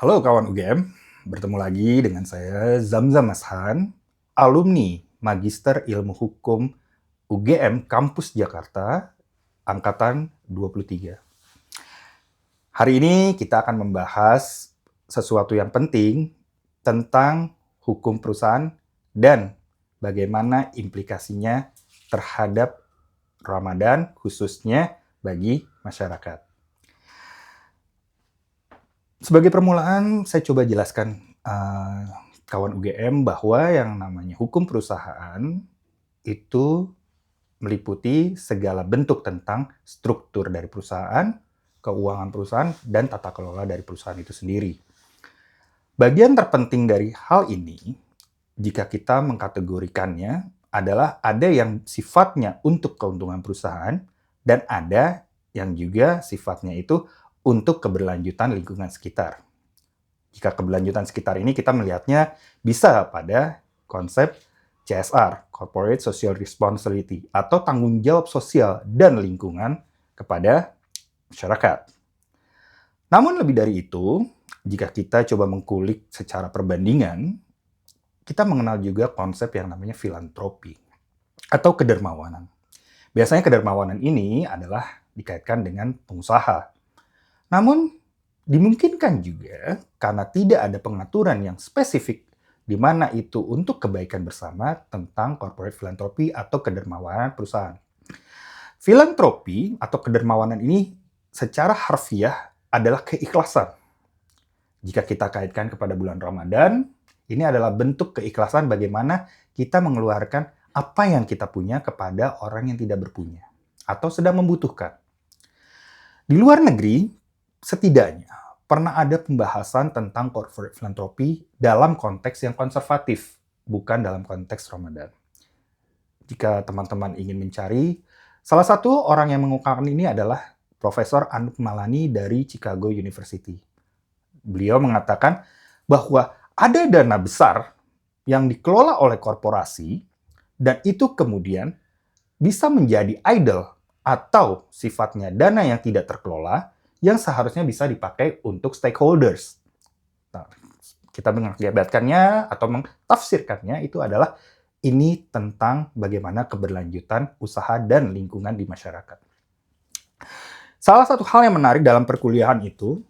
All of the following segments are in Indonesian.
Halo kawan UGM, bertemu lagi dengan saya Zamzam Mashan, alumni Magister Ilmu Hukum UGM Kampus Jakarta, Angkatan 23. Hari ini kita akan membahas sesuatu yang penting tentang hukum perusahaan dan bagaimana implikasinya terhadap Ramadan, khususnya bagi masyarakat. Sebagai permulaan, saya coba jelaskan kawan UGM bahwa yang namanya hukum perusahaan itu meliputi segala bentuk tentang struktur dari perusahaan, keuangan perusahaan, dan tata kelola dari perusahaan itu sendiri. Bagian terpenting dari hal ini, jika kita mengkategorikannya, adalah ada yang sifatnya untuk keuntungan perusahaan, dan ada yang juga sifatnya itu untuk keberlanjutan lingkungan sekitar. Jika keberlanjutan sekitar ini kita melihatnya bisa pada konsep CSR, Corporate Social Responsibility, atau tanggung jawab sosial dan lingkungan kepada masyarakat. Namun lebih dari itu, jika kita coba mengkulik secara perbandingan, kita mengenal juga konsep yang namanya filantropi atau kedermawanan. Biasanya kedermawanan ini adalah dikaitkan dengan pengusaha. Namun, dimungkinkan juga karena tidak ada pengaturan yang spesifik di mana itu untuk kebaikan bersama tentang corporate philanthropy atau kedermawanan perusahaan. Filantropi atau kedermawanan ini secara harfiah adalah keikhlasan. Jika kita kaitkan kepada bulan Ramadan, ini adalah bentuk keikhlasan bagaimana kita mengeluarkan apa yang kita punya kepada orang yang tidak berpunya atau sedang membutuhkan. Di luar negeri, setidaknya pernah ada pembahasan tentang corporate philanthropy dalam konteks yang konservatif, bukan dalam konteks Ramadan. Jika teman-teman ingin mencari, salah satu orang yang mengungkapkan ini adalah Profesor Anup Malani dari Chicago University. Beliau mengatakan bahwa ada dana besar yang dikelola oleh korporasi dan itu kemudian bisa menjadi idle atau sifatnya dana yang tidak terkelola yang seharusnya bisa dipakai untuk stakeholders. Nah, kita mengakibatkannya atau mentafsirkannya itu adalah ini tentang bagaimana keberlanjutan usaha dan lingkungan di masyarakat. Salah satu hal yang menarik dalam perkuliahan itu,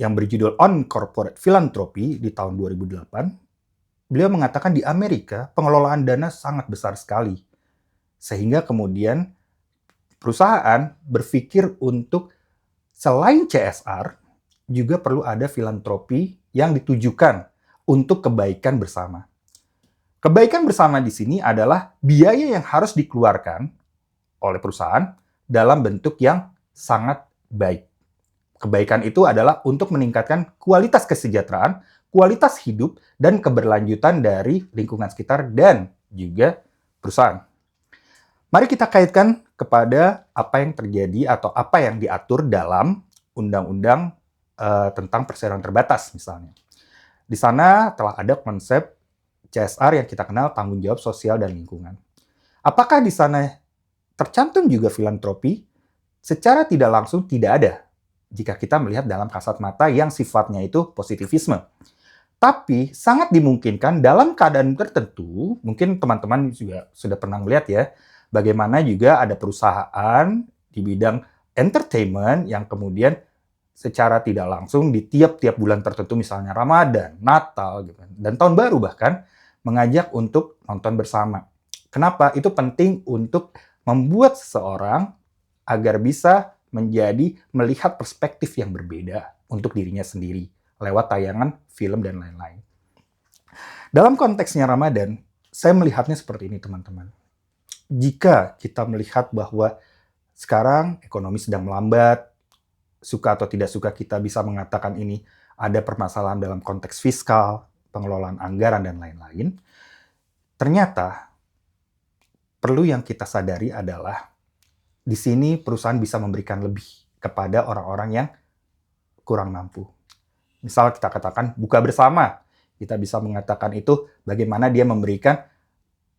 yang berjudul On Corporate Philanthropy di tahun 2008, beliau mengatakan di Amerika pengelolaan dana sangat besar sekali. Sehingga kemudian perusahaan berpikir untuk selain CSR, juga perlu ada filantropi yang ditujukan untuk kebaikan bersama. Kebaikan bersama di sini adalah biaya yang harus dikeluarkan oleh perusahaan dalam bentuk yang sangat baik. Kebaikan itu adalah untuk meningkatkan kualitas kesejahteraan, kualitas hidup, dan keberlanjutan dari lingkungan sekitar dan juga perusahaan. Mari kita kaitkan kepada apa yang terjadi atau apa yang diatur dalam undang-undang tentang perseroan terbatas misalnya. Di sana telah ada konsep CSR yang kita kenal tanggung jawab sosial dan lingkungan. Apakah di sana tercantum juga filantropi? Secara tidak langsung tidak ada jika kita melihat dalam kasat mata yang sifatnya itu positivisme. Tapi sangat dimungkinkan dalam keadaan tertentu, mungkin teman-teman juga sudah pernah melihat ya, bagaimana juga ada perusahaan di bidang entertainment yang kemudian secara tidak langsung di tiap-tiap bulan tertentu, misalnya Ramadan, Natal, gitu, dan Tahun Baru bahkan, mengajak untuk nonton bersama. Kenapa? Itu penting untuk membuat seseorang agar bisa menjadi melihat perspektif yang berbeda untuk dirinya sendiri lewat tayangan, film, dan lain-lain. Dalam konteksnya Ramadan, saya melihatnya seperti ini, teman-teman. Jika kita melihat bahwa sekarang ekonomi sedang melambat, suka atau tidak suka kita bisa mengatakan ini ada permasalahan dalam konteks fiskal, pengelolaan anggaran, dan lain-lain, ternyata perlu yang kita sadari adalah di sini perusahaan bisa memberikan lebih kepada orang-orang yang kurang mampu. Misal kita katakan buka bersama, kita bisa mengatakan itu bagaimana dia memberikan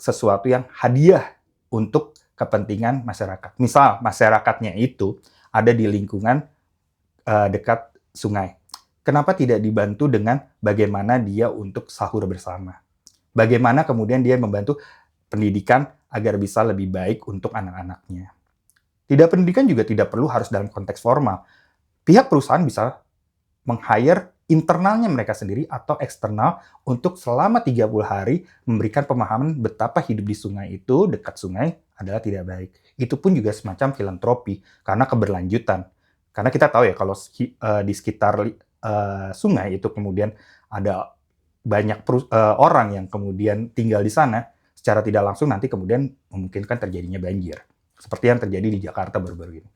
sesuatu yang hadiah untuk kepentingan masyarakat. Misal masyarakatnya itu ada di lingkungan dekat sungai. kenapa tidak dibantu dengan bagaimana dia untuk sahur bersama? Bagaimana kemudian dia membantu pendidikan agar bisa lebih baik untuk anak-anaknya. Tidak pendidikan juga tidak perlu harus dalam konteks formal. Pihak perusahaan bisa meng-hire internalnya mereka sendiri atau eksternal untuk selama 30 hari memberikan pemahaman betapa hidup di sungai itu, dekat sungai, adalah tidak baik. Itu pun juga semacam filantropi, karena keberlanjutan. Karena kita tahu ya, kalau di sekitar sungai itu kemudian ada banyak orang yang kemudian tinggal di sana, secara tidak langsung nanti kemudian memungkinkan terjadinya banjir. Seperti yang terjadi di Jakarta baru-baru ini.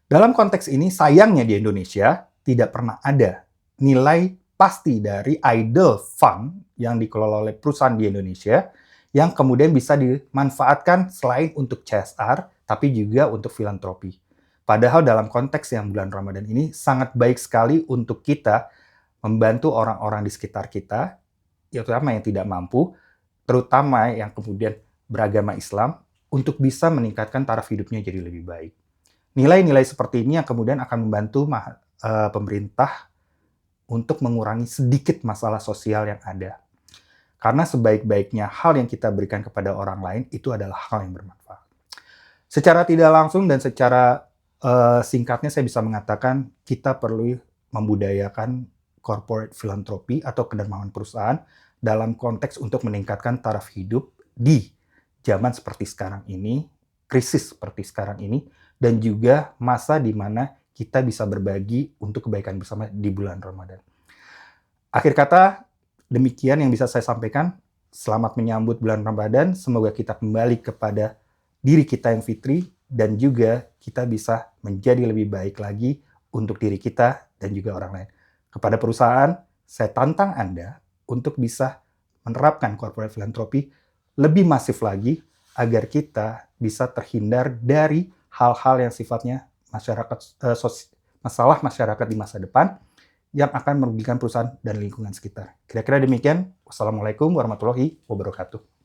Dalam konteks ini, sayangnya di Indonesia tidak pernah ada nilai pasti dari idle fund yang dikelola oleh perusahaan di Indonesia yang kemudian bisa dimanfaatkan selain untuk CSR, tapi juga untuk filantropi. Padahal dalam konteks yang bulan Ramadan ini sangat baik sekali untuk kita membantu orang-orang di sekitar kita, terutama yang tidak mampu, terutama yang kemudian beragama Islam, untuk bisa meningkatkan taraf hidupnya jadi lebih baik. Nilai-nilai seperti ini yang kemudian akan membantu pemerintah untuk mengurangi sedikit masalah sosial yang ada. Karena sebaik-baiknya hal yang kita berikan kepada orang lain itu adalah hal yang bermanfaat. Secara tidak langsung dan secara singkatnya saya bisa mengatakan kita perlu membudayakan corporate philanthropy atau kedermawanan perusahaan dalam konteks untuk meningkatkan taraf hidup di zaman seperti sekarang ini, krisis seperti sekarang ini, dan juga masa di mana kita bisa berbagi untuk kebaikan bersama di bulan Ramadan. Akhir kata, demikian yang bisa saya sampaikan. Selamat menyambut bulan Ramadan. Semoga kita kembali kepada diri kita yang fitri dan juga kita bisa menjadi lebih baik lagi untuk diri kita dan juga orang lain. Kepada perusahaan, saya tantang Anda untuk bisa menerapkan corporate philanthropy lebih masif lagi agar kita bisa terhindar dari hal-hal yang sifatnya masalah masyarakat di masa depan yang akan merugikan perusahaan dan lingkungan sekitar. Kira-kira demikian. Wassalamualaikum warahmatullahi wabarakatuh.